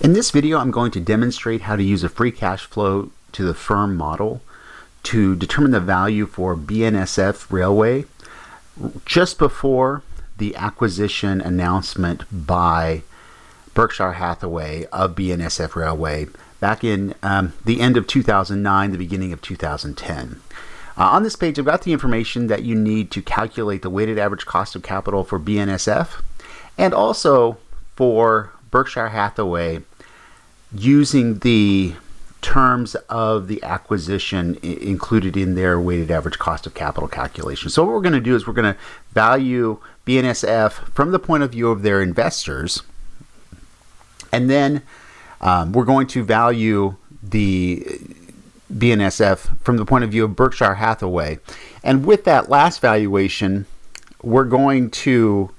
In this video, I'm going to demonstrate how to use a free cash flow to the firm model to determine the value for BNSF Railway just before the acquisition announcement by Berkshire Hathaway of BNSF Railway back in the end of 2009, the beginning of 2010. On this page, I've got the information that you need to calculate the weighted average cost of capital for BNSF and also for Berkshire Hathaway using the terms of the acquisition included in their weighted average cost of capital calculation. So what we're going to do is we're going to value BNSF from the point of view of their investors, and then we're going to value the BNSF from the point of view of Berkshire Hathaway. And with that last valuation, we're going to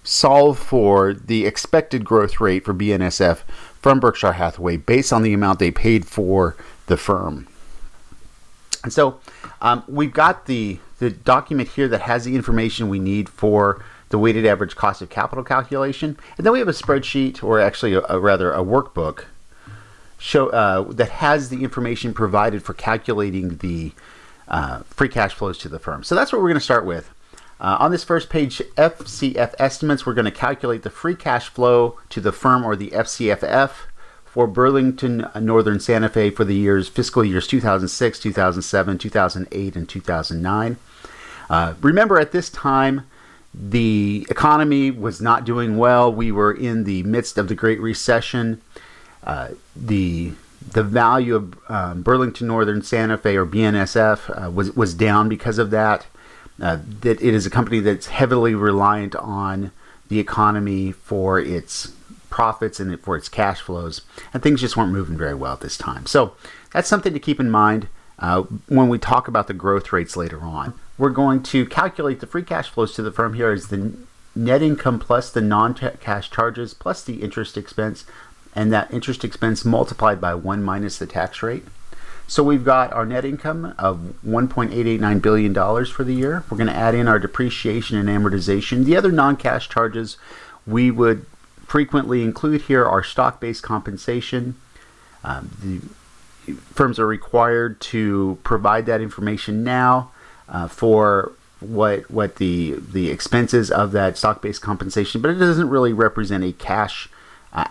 solve for the expected growth rate for BNSF from Berkshire Hathaway based on the amount they paid for the firm. And so we've got the document here that has the information we need for the weighted average cost of capital calculation. And then we have a spreadsheet, or actually rather a workbook, that has the information provided for calculating the free cash flows to the firm. So that's what we're going to start with. On this first page, FCF estimates, we're going to calculate the free cash flow to the firm, or the FCFF, for Burlington Northern Santa Fe for the fiscal years 2006, 2007, 2008, and 2009. Remember, at this time, the economy was not doing well. We were in the midst of the Great Recession. The value of Burlington Northern Santa Fe, or BNSF, was down because of that. That it is a company that's heavily reliant on the economy for its profits and for its cash flows, and things just weren't moving very well at this time. So that's something to keep in mind when we talk about the growth rates later on. We're going to calculate the free cash flows to the firm here as the net income plus the non-cash charges plus the interest expense, and that interest expense multiplied by 1 minus the tax rate. So we've got our net income of $1.889 billion for the year. We're going to add in our depreciation and amortization. The other non-cash charges we would frequently include here are stock-based compensation. The firms are required to provide that information now for what the expenses of that stock-based compensation, but it doesn't really represent a cash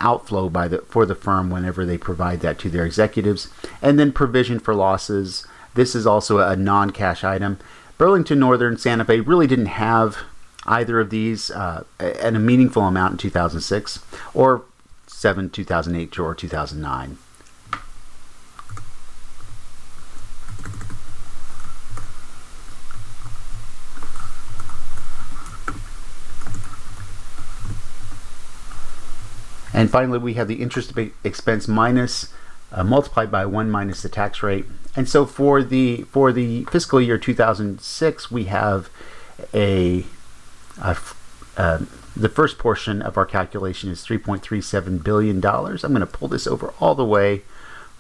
outflow for the firm whenever they provide that to their executives. And then provision for losses. This is also a non-cash item. Burlington Northern Santa Fe really didn't have either of these at a meaningful amount in 2006 or 2008 or 2009. And finally, we have the interest expense minus multiplied by 1 minus the tax rate. And so for the fiscal year 2006, we have the first portion of our calculation is $3.37 billion. I'm going to pull this over all the way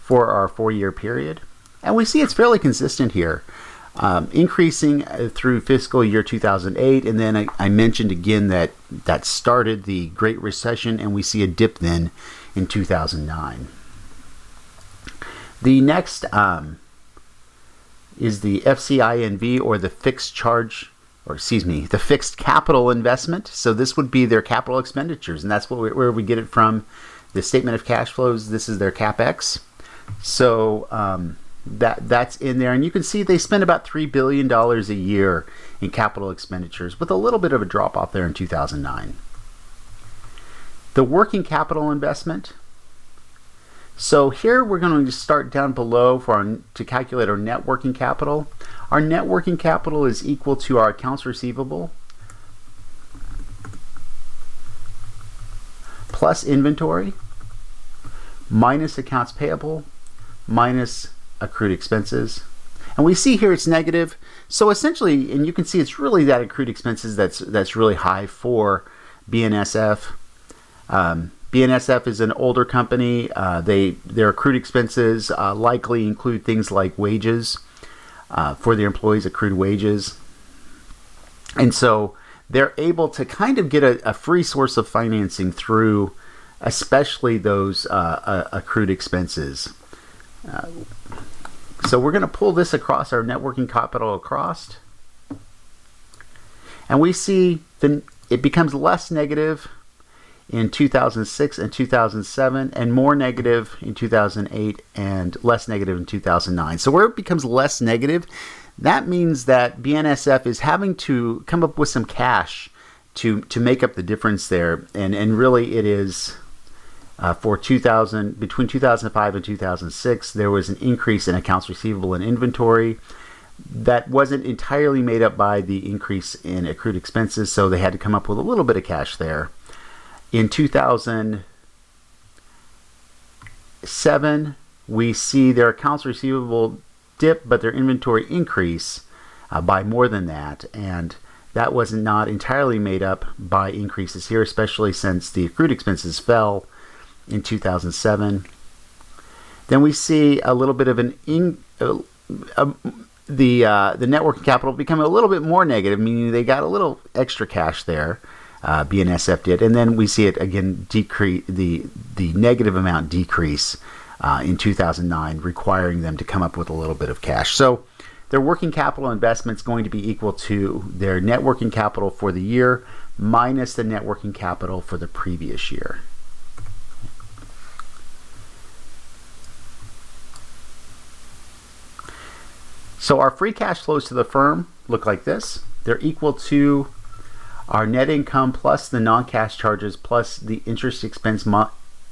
for our 4-year period. And we see it's fairly consistent here, increasing through fiscal year 2008. And then I mentioned again that started the Great Recession, and we see a dip then in 2009. The next is the FCINV, or the fixed capital investment. So this would be their capital expenditures, and that's where we get it from. The statement of cash flows, this is their CapEx. So that's in there, and you can see they spend about $3 billion a year in capital expenditures, with a little bit of a drop off there in 2009. The working capital investment. So here we're going to start down below to calculate our net working capital. Our net working capital is equal to our accounts receivable plus inventory minus accounts payable minus accrued expenses. And we see here it's negative. So essentially, and you can see it's really that accrued expenses that's really high for BNSF. BNSF is an older company. Their accrued expenses likely include things like wages for their employees, accrued wages. And so they're able to kind of get a free source of financing through especially those accrued expenses. So we're going to pull this across our net working capital across, and we see it becomes less negative in 2006 and 2007, and more negative in 2008 and less negative in 2009. So where it becomes less negative, that means that BNSF is having to come up with some cash to make up the difference there, and really it is for between 2005 and 2006, there was an increase in accounts receivable and inventory that wasn't entirely made up by the increase in accrued expenses, so they had to come up with a little bit of cash there. In 2007, we see their accounts receivable dip, but their inventory increase by more than that, and that was not entirely made up by increases here, especially since the accrued expenses fell in 2007. Then we see a little bit of the net working capital become a little bit more negative, meaning they got a little extra cash there. BNSF did, and then we see it again decrease, the negative amount decrease in 2009, requiring them to come up with a little bit of cash. So their working capital investment is going to be equal to their net working capital for the year minus the net working capital for the previous year. So our free cash flows to the firm look like this. They're equal to our net income plus the non-cash charges plus the interest expense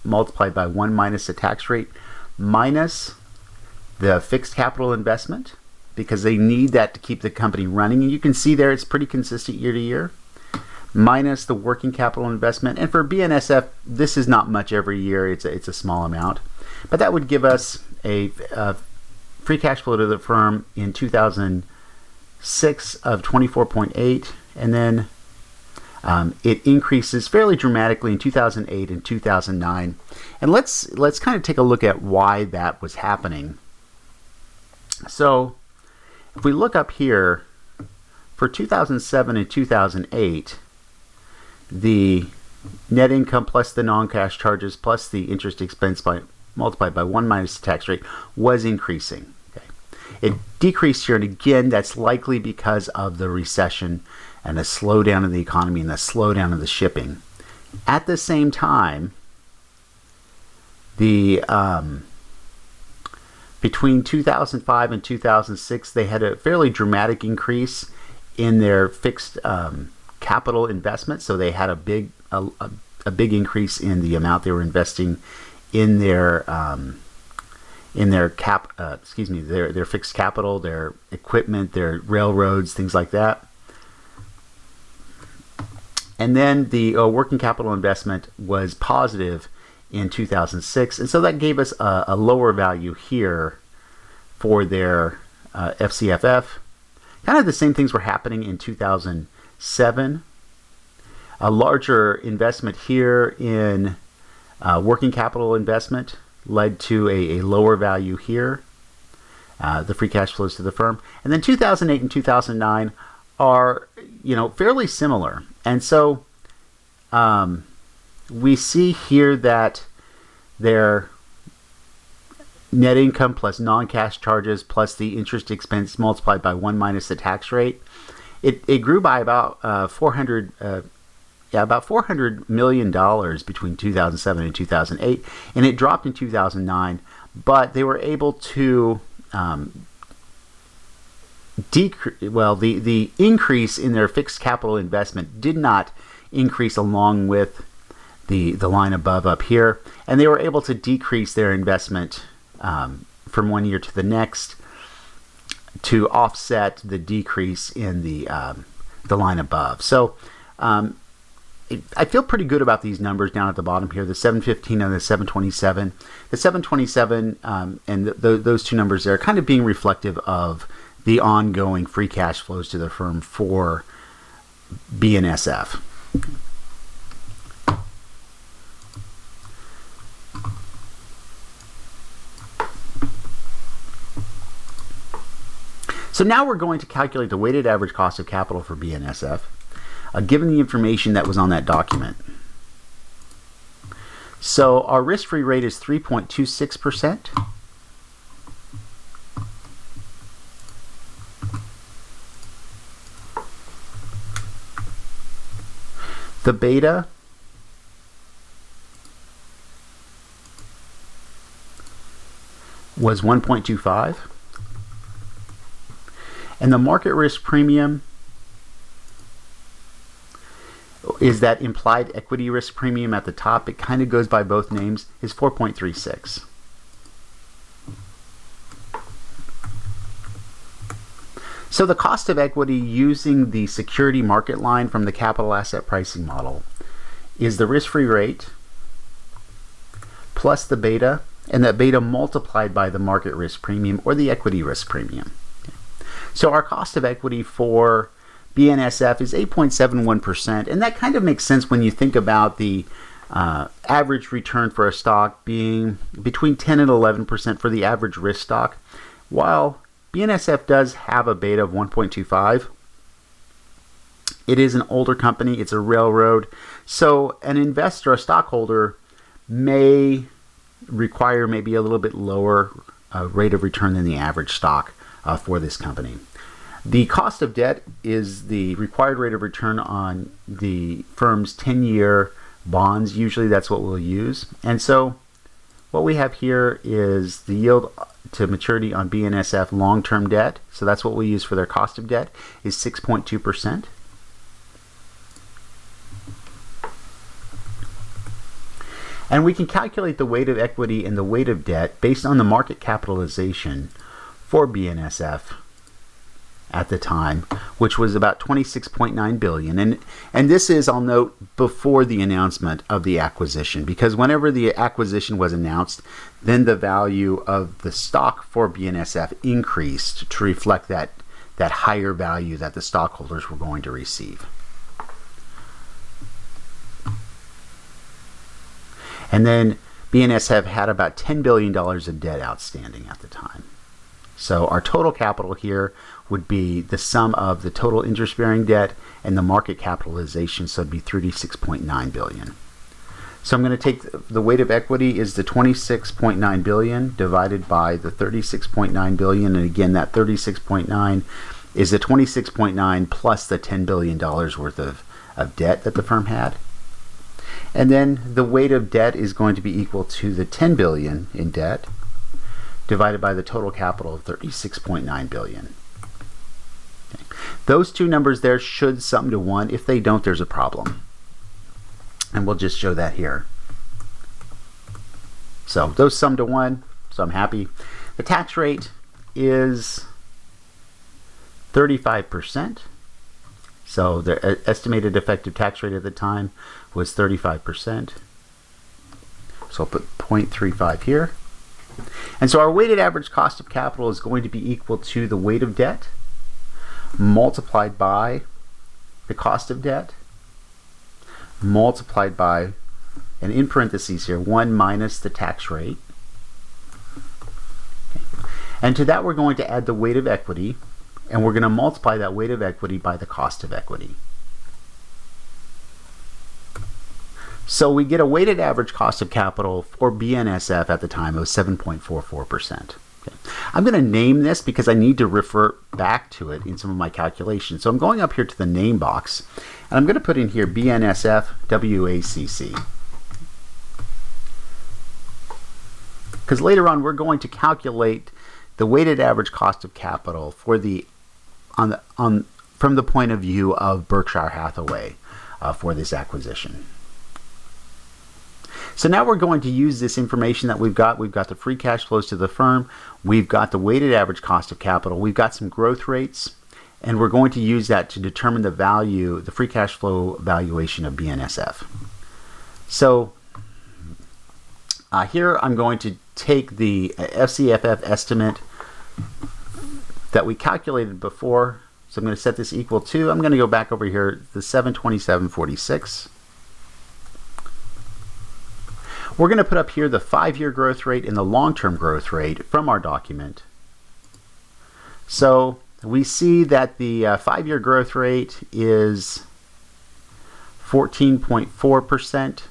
multiplied by 1 minus the tax rate minus the fixed capital investment, because they need that to keep the company running. And you can see there it's pretty consistent year to year, minus the working capital investment. And for BNSF, this is not much every year. It's a small amount. But that would give us a free cash flow to the firm in 2006 of 24.8, and then it increases fairly dramatically in 2008 and 2009. And let's kind of take a look at why that was happening. So if we look up here, for 2007 and 2008, the net income plus the non-cash charges plus the interest expense multiplied by 1 minus the tax rate was increasing. Okay. It decreased here, and again, that's likely because of the recession and a slowdown in the economy and a slowdown in the shipping. At the same time, between 2005 and 2006, they had a fairly dramatic increase in their fixed capital investment. So they had a big increase in the amount they were investing in their fixed capital, their equipment, their railroads, things like that. And then the working capital investment was positive in 2006, and so that gave us a lower value here for their FCFF. Kind of the same things were happening in 2007. A larger investment here in working capital investment led to a lower value here, the free cash flows to the firm. And then 2008 and 2009 are, fairly similar. And so we see here that their net income plus non-cash charges plus the interest expense multiplied by 1 minus the tax rate, it grew by about $400 million between 2007 and 2008, and it dropped in 2009. But they were able to the increase in their fixed capital investment did not increase along with the line above up here, and they were able to decrease their investment from one year to the next to offset the decrease in the line above. So I feel pretty good about these numbers down at the bottom here, the 715 and the 727. The 727 and those two numbers there are kind of being reflective of the ongoing free cash flows to the firm for BNSF. So now we're going to calculate the weighted average cost of capital for BNSF, given the information that was on that document. So our risk-free rate is 3.26%. The beta was 1.25. And the market risk premium is that implied equity risk premium at the top. It kind of goes by both names, is 4.36. So the cost of equity using the security market line from the capital asset pricing model is the risk-free rate plus the beta, and that beta multiplied by the market risk premium or the equity risk premium. So our cost of equity for BNSF is 8.71%, and that kind of makes sense when you think about the average return for a stock being between 10 and 11% for the average risk stock. While BNSF does have a beta of 1.25, it is an older company, it's a railroad, so an investor, a stockholder, may require maybe a little bit lower rate of return than the average stock for this company. The cost of debt is the required rate of return on the firm's 10-year bonds. Usually that's what we'll use. And so what we have here is the yield to maturity on BNSF long-term debt. So that's what we use for their cost of debt, is 6.2%. And we can calculate the weight of equity and the weight of debt based on the market capitalization for BNSF at the time, which was about $26.9 billion. And this is, I'll note, before the announcement of the acquisition, because whenever the acquisition was announced, then the value of the stock for BNSF increased to reflect that higher value that the stockholders were going to receive. And then BNSF had about $10 billion of debt outstanding at the time. So our total capital here would be the sum of the total interest-bearing debt and the market capitalization, so it'd be $36.9 billion. So I'm going to take the weight of equity is the $26.9 billion divided by the $36.9 billion, and again that $36.9 is the $26.9 plus the $10 billion worth of debt that the firm had. And then the weight of debt is going to be equal to the $10 billion in debt divided by the total capital of $36.9 billion. Okay. Those two numbers there should sum to 1. If they don't, there's a problem. And we'll just show that here. So those sum to 1, so I'm happy. The tax rate is 35%. So the estimated effective tax rate at the time was 35%. So I'll put 0.35 here. And so our weighted average cost of capital is going to be equal to the weight of debt multiplied by the cost of debt multiplied by, and in parentheses here, 1 minus the tax rate. Okay. And to that we're going to add the weight of equity, and we're going to multiply that weight of equity by the cost of equity. So we get a weighted average cost of capital for BNSF at the time of 7.44%. Okay. I'm going to name this because I need to refer back to it in some of my calculations. So I'm going up here to the name box, and I'm going to put in here BNSF WACC. Because later on we're going to calculate the weighted average cost of capital for from the point of view of Berkshire Hathaway for this acquisition. So now we're going to use this information that we've got. We've got the free cash flows to the firm. We've got the weighted average cost of capital. We've got some growth rates, and we're going to use that to determine the value, the free cash flow valuation of BNSF. So here I'm going to take the FCFF estimate that we calculated before. So I'm going to set this equal to, I'm going to go back over here, the 727.46. We're going to put up here the 5-year growth rate and the long-term growth rate from our document. So we see that the 5-year growth rate is 14.4%,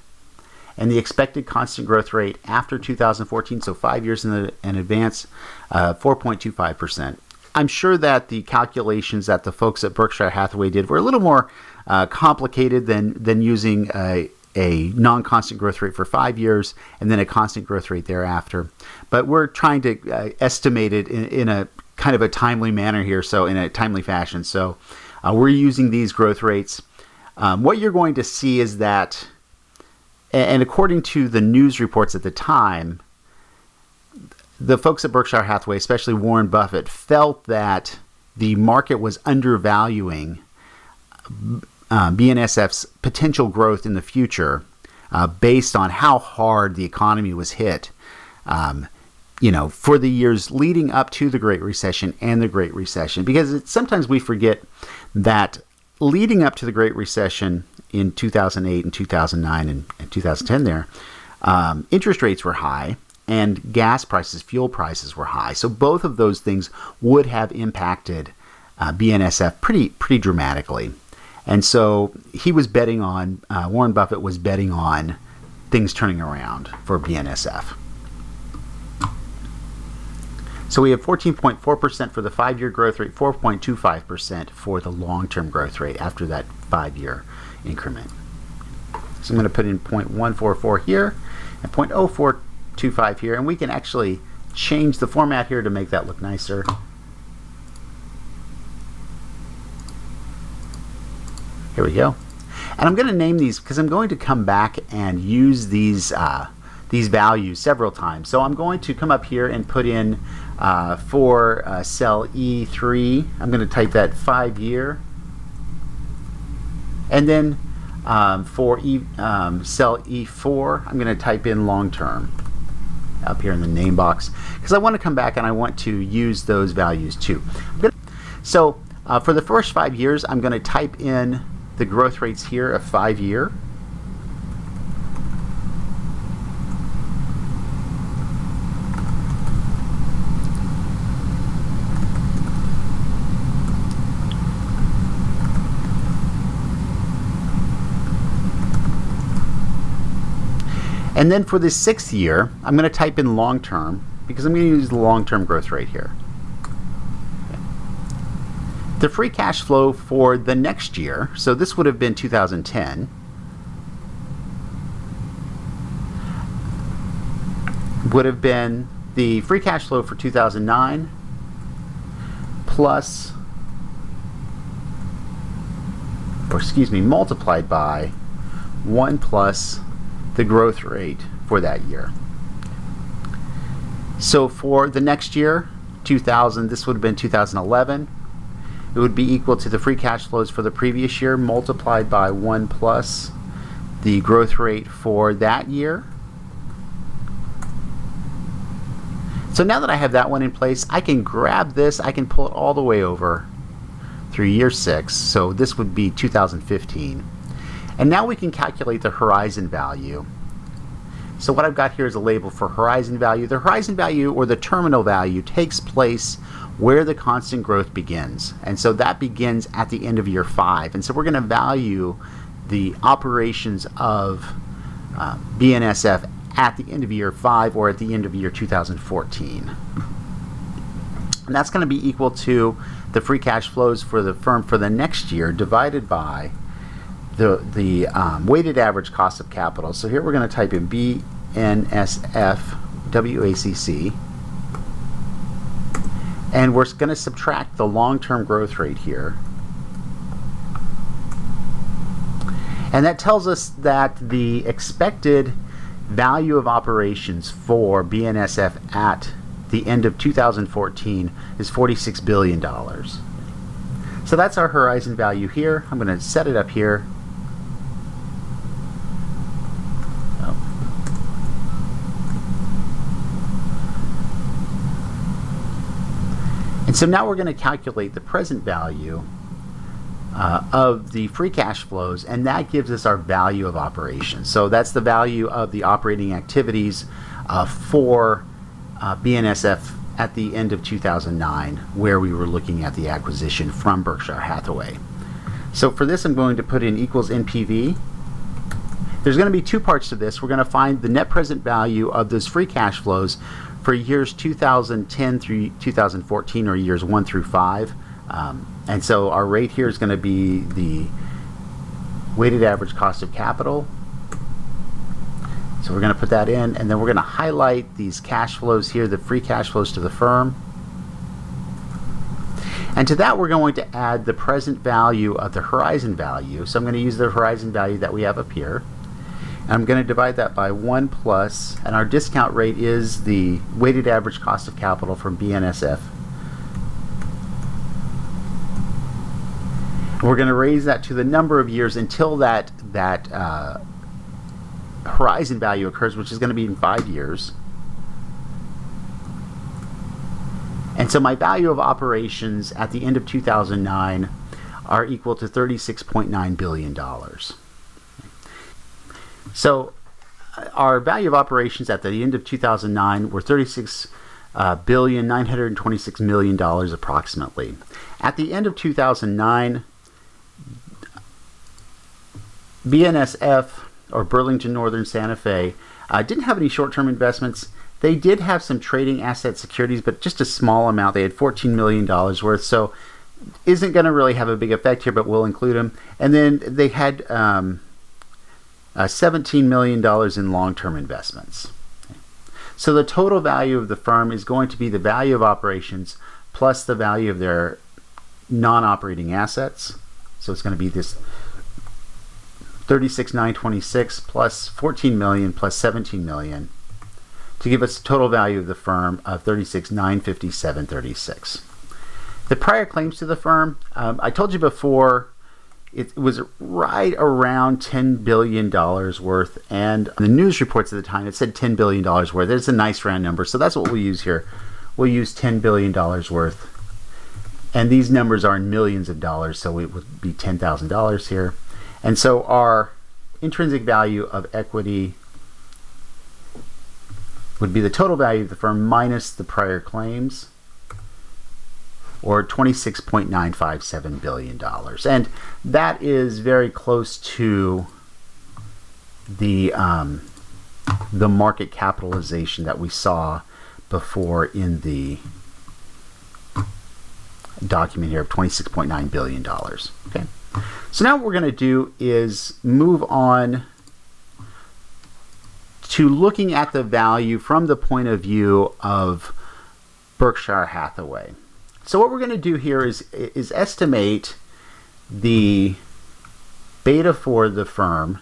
and the expected constant growth rate after 2014, so 5 years in advance, 4.25%. I'm sure that the calculations that the folks at Berkshire Hathaway did were a little more complicated than using a non-constant growth rate for 5 years and then a constant growth rate thereafter. But we're trying to estimate it in a kind of a timely manner here, so in a timely fashion. So we're using these growth rates. What you're going to see is that, and according to the news reports at the time, the folks at Berkshire Hathaway, especially Warren Buffett, felt that the market was undervaluing BNSF's potential growth in the future based on how hard the economy was hit, for the years leading up to the Great Recession and the Great Recession. Because sometimes we forget that leading up to the Great Recession in 2008 and 2009 and 2010 there, interest rates were high. And gas prices, fuel prices were high. So both of those things would have impacted BNSF pretty dramatically. And so he was betting on, Warren Buffett was betting on things turning around for BNSF. So we have 14.4% for the 5-year growth rate, 4.25% for the long-term growth rate after that 5-year increment. So I'm going to put in 0.144 here and 0.0425 here, and we can actually change the format here to make that look nicer. Here we go. And I'm going to name these because I'm going to come back and use these values several times. So I'm going to come up here and put in for cell E3, I'm going to type that 5-year. And then for cell E4, I'm going to type in long-term up here in the name box, because I want to come back and I want to use those values too. So for the first 5 years, I'm going to type in the growth rates here of 5-year. And then for the 6th year, I'm going to type in long-term because I'm going to use the long-term growth rate here. Okay. The free cash flow for the next year, so this would have been 2010, would have been the free cash flow for 2009 plus, multiplied by 1 plus the growth rate for that year. So for the next year, 2000, this would have been 2011, it would be equal to the free cash flows for the previous year multiplied by 1 plus the growth rate for that year. So now that I have that one in place, I can grab this, I can pull it all the way over through year 6, so this would be 2015. And now we can calculate the horizon value. So what I've got here is a label for horizon value. The horizon value, or the terminal value, takes place where the constant growth begins. And so that begins at the end of year 5. And so we're going to value the operations of BNSF at the end of year 5 or at the end of year 2014. And that's going to be equal to the free cash flows for the firm for the next year divided by the weighted average cost of capital. So here we're going to type in BNSF WACC, and we're going to subtract the long-term growth rate here. And that tells us that the expected value of operations for BNSF at the end of 2014 is $46 billion. So that's our horizon value here. I'm going to set it up here. And so now we're going to calculate the present value of the free cash flows, and that gives us our value of operations. So that's the value of the operating activities for BNSF at the end of 2009, where we were looking at the acquisition from Berkshire Hathaway. So for this, I'm going to put in equals NPV. There's going to be two parts to this. We're going to find the net present value of those free cash flows for years 2010 through 2014, or years 1 through 5. And so our rate here is going to be the weighted average cost of capital. So we're going to put that in, and then we're going to highlight these cash flows here, the free cash flows to the firm. And to that, we're going to add the present value of the horizon value. So I'm going to use the horizon value that we have up here. And I'm going to divide that by 1 plus, and our discount rate is the weighted average cost of capital from BNSF. We're going to raise that to the number of years until that horizon value occurs, which is going to be in 5 years. And so my value of operations at the end of 2009 are equal to $36.9 billion. So our value of operations at the end of 2009 were $36,926 million approximately. At the end of 2009, BNSF, or Burlington Northern Santa Fe, didn't have any short-term investments. They did have some trading asset securities, but just a small amount. They had $14 million worth, so isn't going to really have a big effect here, but we'll include them. And then they had $17 million in long-term investments. So the total value of the firm is going to be the value of operations plus the value of their non-operating assets. So it's going to be this 36,926 plus 14 million plus 17 million to give us a total value of the firm of 36,957.36. The prior claims to the firm, I told you before, it was right around $10 billion worth, and the news reports at the time, it said $10 billion worth. It's a nice round number, so that's what we'll use here. We'll use $10 billion worth, and these numbers are in millions of dollars, so it would be $10,000 here. And so our intrinsic value of equity would be the total value of the firm minus the prior claims, or $26.957 billion. And that is very close to the market capitalization that we saw before in the document here of $26.9 billion. Okay. So now what we're going to do is move on to looking at the value from the point of view of Berkshire Hathaway. So what we're going to do here is estimate the beta for the firm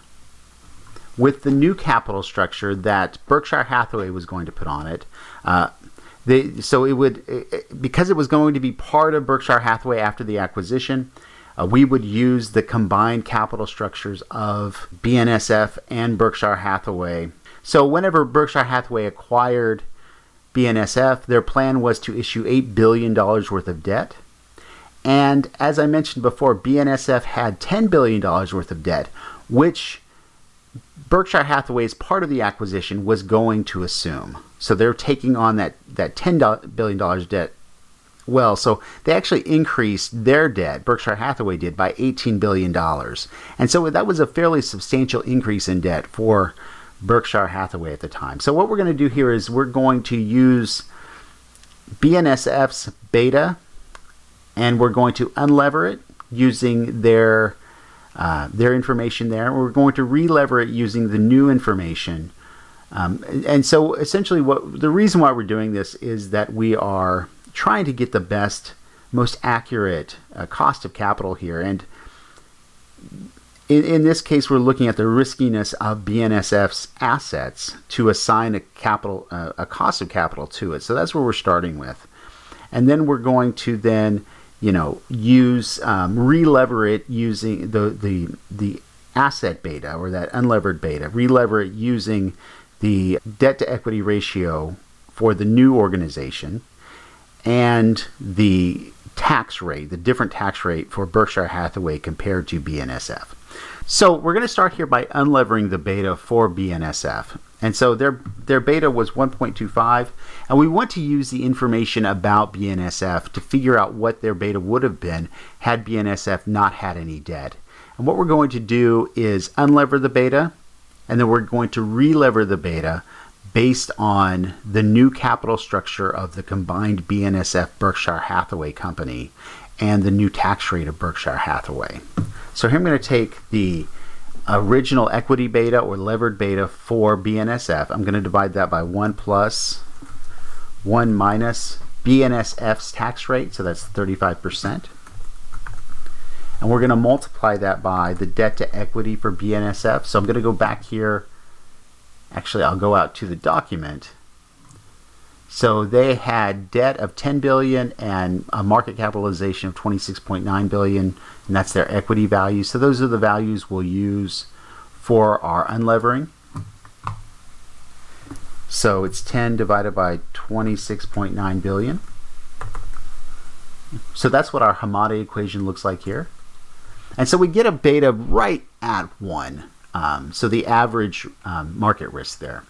with the new capital structure that Berkshire Hathaway was going to put on it. So it would, because it was going to be part of Berkshire Hathaway after the acquisition, we would use the combined capital structures of BNSF and Berkshire Hathaway. So whenever Berkshire Hathaway acquired BNSF, their plan was to issue $8 billion worth of debt. And as I mentioned before, BNSF had $10 billion worth of debt, which Berkshire Hathaway, as part of the acquisition, was going to assume. So they're taking on that $10 billion debt. Well, so they actually increased their debt, Berkshire Hathaway did, by $18 billion. And so that was a fairly substantial increase in debt for Berkshire Hathaway at the time. So what we're going to do here is we're going to use BNSF's beta, and we're going to unlever it using their information there. We're going to relever it using the new information. And so essentially the reason why we're doing this is that we are trying to get the best, most accurate cost of capital here. And in this case, we're looking at the riskiness of BNSF's assets to assign a cost of capital to it. So that's where we're starting with. And then we're going to then, use relever it using the asset beta, or that unlevered beta. Relever it using the debt to equity ratio for the new organization, and the tax rate, the different tax rate for Berkshire Hathaway compared to BNSF. So we're going to start here by unlevering the beta for BNSF. And so their beta was 1.25, and we want to use the information about BNSF to figure out what their beta would have been had BNSF not had any debt. And what we're going to do is unlever the beta and then we're going to relever the beta based on the new capital structure of the combined BNSF Berkshire Hathaway company and the new tax rate of Berkshire Hathaway. So here I'm going to take the original equity beta or levered beta for BNSF. I'm going to divide that by 1 plus 1 minus BNSF's tax rate, so that's 35%. And we're going to multiply that by the debt to equity for BNSF. So I'm going to go back here. Actually, I'll go out to the document. So they had debt of $10 billion and a market capitalization of $26.9 billion, and that's their equity value. So those are the values we'll use for our unlevering. So it's 10 divided by 26.9 billion. So that's what our Hamada equation looks like here. And so we get a beta right at 1. So the average market risk there.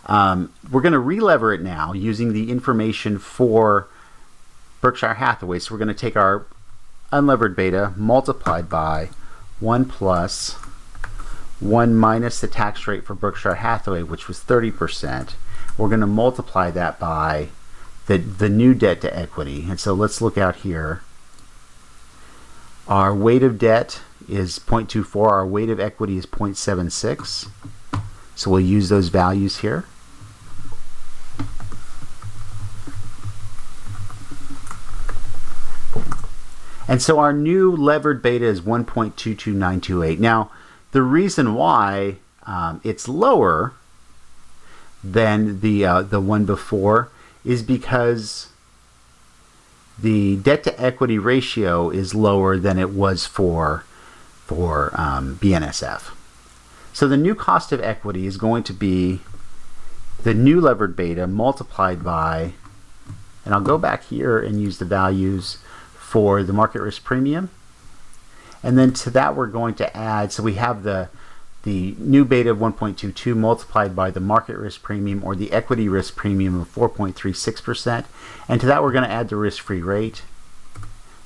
We're going to relever it now using the information for Berkshire Hathaway. So we're going to take our unlevered beta multiplied by 1 plus 1 minus the tax rate for Berkshire Hathaway, which was 30%. We're going to multiply that by the new debt to equity. And so let's look out here. Our weight of debt is 0.24. Our weight of equity is 0.76. So we'll use those values here. And so our new levered beta is 1.22928. Now, the reason why it's lower than the one before is because the debt to equity ratio is lower than it was for BNSF. So the new cost of equity is going to be the new levered beta multiplied by, and I'll go back here and use the values for the market risk premium. And then to that we're going to add, so we have the new beta of 1.22 multiplied by the market risk premium or the equity risk premium of 4.36%. And to that we're going to add the risk-free rate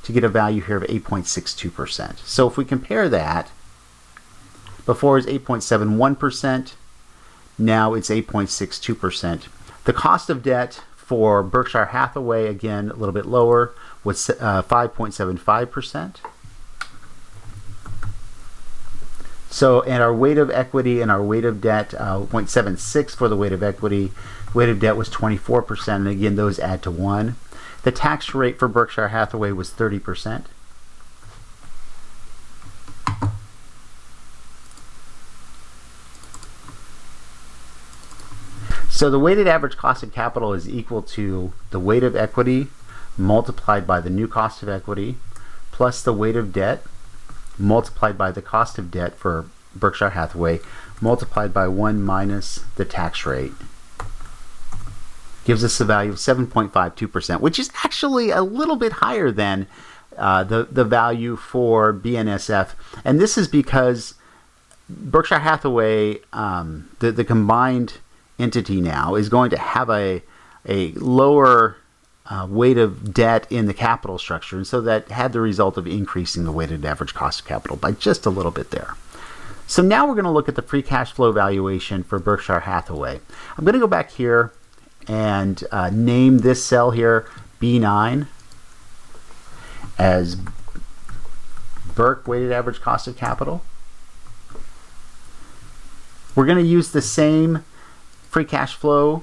to get a value here of 8.62%. So if we compare that, before it was 8.71%, now it's 8.62%. The cost of debt for Berkshire Hathaway, again a little bit lower, was 5.75%. So, and our weight of equity and our weight of debt, 0.76 for the weight of equity. Weight of debt was 24%, and again, those add to 1. The tax rate for Berkshire Hathaway was 30%. So the weighted average cost of capital is equal to the weight of equity multiplied by the new cost of equity plus the weight of debt multiplied by the cost of debt for Berkshire Hathaway multiplied by 1 minus the tax rate. Gives us a value of 7.52%, which is actually a little bit higher than the value for BNSF. And this is because Berkshire Hathaway, the combined entity now, is going to have a lower weight of debt in the capital structure, and so that had the result of increasing the weighted average cost of capital by just a little bit there. So now we're going to look at the free cash flow valuation for Berkshire Hathaway. I'm going to go back here and name this cell here B9 as Berk weighted average cost of capital. We're going to use the same free cash flow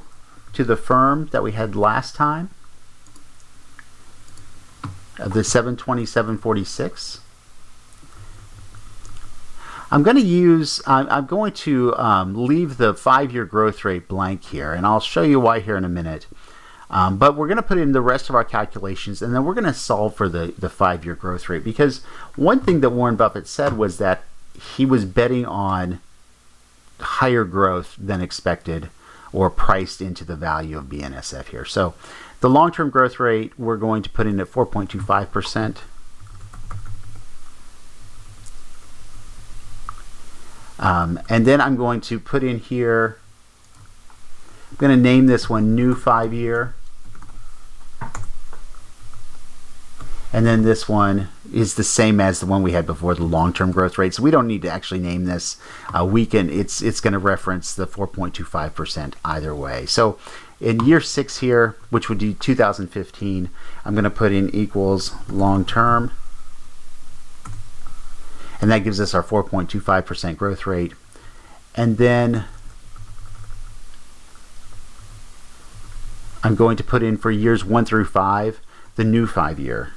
to the firm that we had last time of the 727.46. I'm going to use, I'm going to leave the 5-year growth rate blank here, and I'll show you why here in a minute. But we're going to put in the rest of our calculations, and then we're going to solve for the 5-year growth rate, because one thing that Warren Buffett said was that he was betting on higher growth than expected or priced into the value of BNSF here. So the long-term growth rate we're going to put in at 4.25%. And then I'm going to put in here, I'm going to name this one new 5-year. And then this one is the same as the one we had before, the long-term growth rate. So we don't need to actually name this. It's going to reference the 4.25% either way. So in year 6 here, which would be 2015, I'm going to put in equals long-term. And that gives us our 4.25% growth rate. And then I'm going to put in for years 1 through 5, the new 5-year.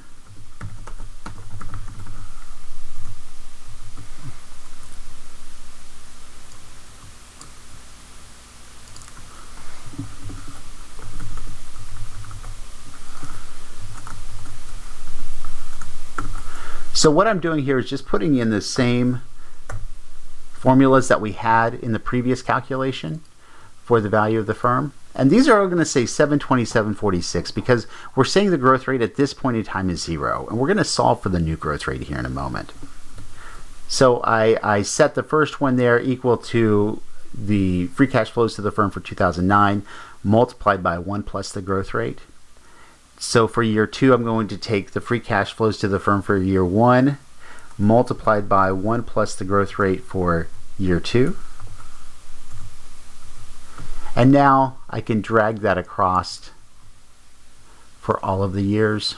So what I'm doing here is just putting in the same formulas that we had in the previous calculation for the value of the firm. And these are all going to say 727.46 because we're saying the growth rate at this point in time is 0. And we're going to solve for the new growth rate here in a moment. So I set the first one there equal to the free cash flows to the firm for 2009 multiplied by 1 plus the growth rate. So for year 2, I'm going to take the free cash flows to the firm for year 1 multiplied by 1 plus the growth rate for year 2. And now I can drag that across for all of the years.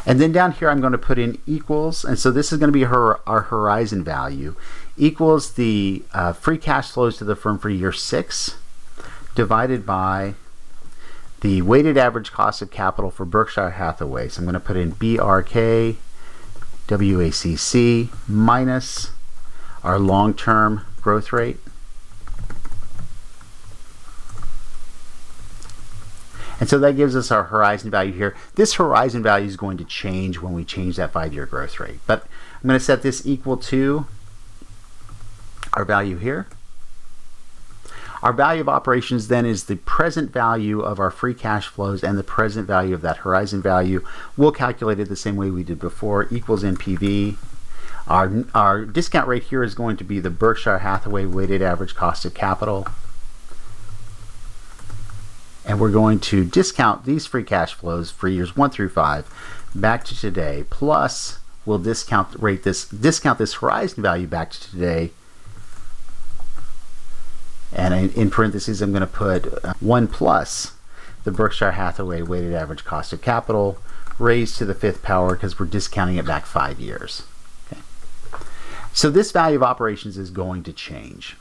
And then down here I'm going to put in equals, and so this is going to be our horizon value, equals the free cash flows to the firm for year 6 divided by the weighted average cost of capital for Berkshire Hathaway. So I'm going to put in BRK WACC minus our long-term growth rate. And so that gives us our horizon value here. This horizon value is going to change when we change that 5-year growth rate. But I'm going to set this equal to our value here. Our value of operations then is the present value of our free cash flows and the present value of that horizon value. We'll calculate it the same way we did before, equals NPV. Our discount rate here is going to be the Berkshire Hathaway weighted average cost of capital. And we're going to discount these free cash flows for years 1 through 5 back to today, plus we'll discount this horizon value back to today. And in parentheses, I'm going to put 1 plus the Berkshire Hathaway weighted average cost of capital raised to the 5th power because we're discounting it back 5 years. Okay. So this value of operations is going to change.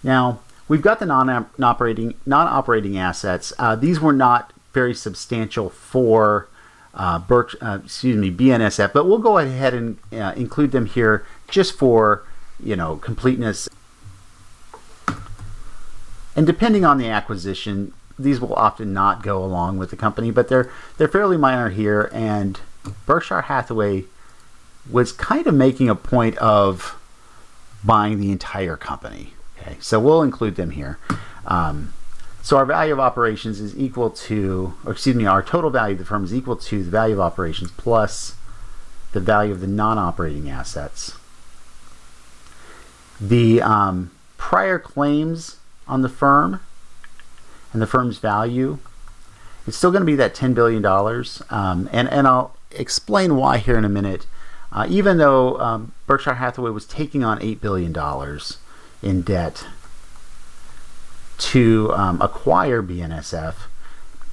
Now, we've got the non-operating assets. These were not very substantial for BNSF, but we'll go ahead and include them here just for completeness. And depending on the acquisition, these will often not go along with the company, but they're fairly minor here. And Berkshire Hathaway was kind of making a point of buying the entire company. Okay, so we'll include them here. So our value of operations is equal to, our total value of the firm is equal to the value of operations plus the value of the non-operating assets. The prior claims on the firm and the firm's value, it's still going to be that $10 billion. And I'll explain why here in a minute. Even though Berkshire Hathaway was taking on $8 billion in debt to acquire BNSF,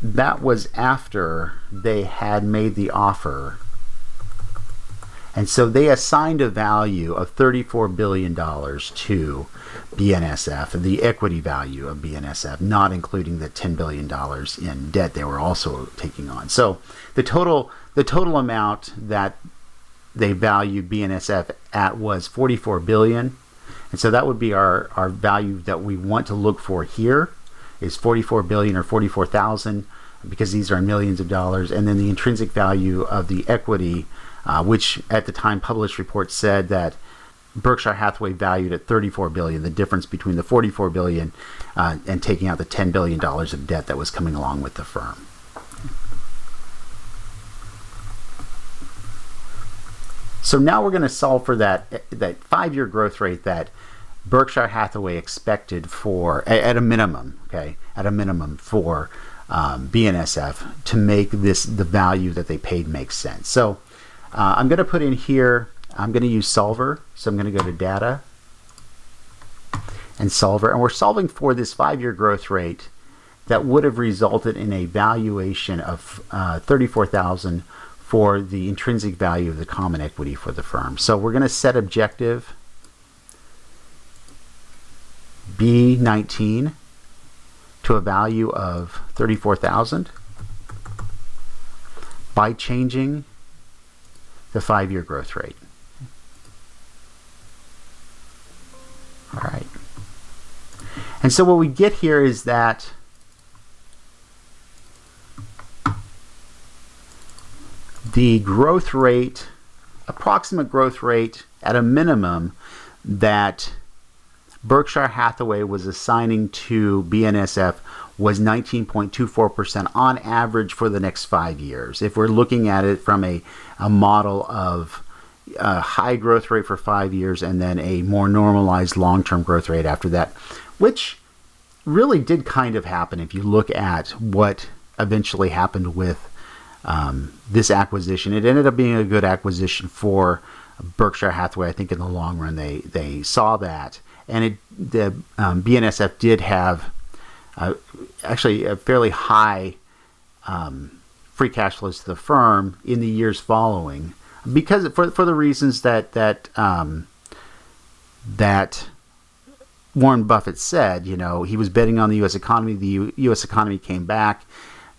that was after they had made the offer. And so they assigned a value of $34 billion to BNSF, the equity value of BNSF, not including the $10 billion in debt they were also taking on. So the total amount that they valued BNSF at was $44 billion. And so that would be our value that we want to look for here is $44 billion or 44,000 because these are millions of dollars. And then the intrinsic value of the equity, which at the time published reports said that Berkshire Hathaway valued at $34 billion, the difference between the $44 billion and taking out the $10 billion of debt that was coming along with the firm. So now we're going to solve for that 5-year growth rate that Berkshire Hathaway expected for, at a minimum, okay, at a minimum for BNSF to make this, the value that they paid, make sense. So I'm going to put in here, I'm going to use Solver. So I'm going to go to Data and Solver, and we're solving for this 5-year growth rate that would have resulted in a valuation of $34,000 for the intrinsic value of the common equity for the firm. So we're going to set objective B19 to a value of $34,000 by changing the 5-year growth rate. All right. And so what we get here is that the growth rate, approximate growth rate at a minimum that Berkshire Hathaway was assigning to BNSF was 19.24% on average for the next 5 years. If we're looking at it from a model of a high growth rate for 5 years and then a more normalized long-term growth rate after that, which really did kind of happen if you look at what eventually happened with this acquisition. It ended up being a good acquisition for Berkshire Hathaway. I think in the long run they saw that. And the BNSF did have actually a fairly high free cash flows to the firm in the years following, because for the reasons that Warren Buffett said. You know, he was betting on the U.S. economy. The U.S. economy came back.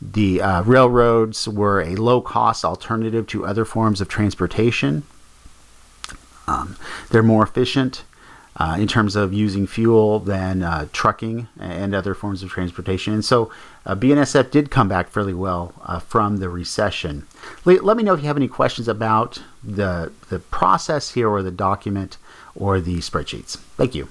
The railroads were a low-cost alternative to other forms of transportation. They're more efficient in terms of using fuel than trucking and other forms of transportation. And so BNSF did come back fairly well from the recession. Let me know if you have any questions about the process here or the document or the spreadsheets. Thank you.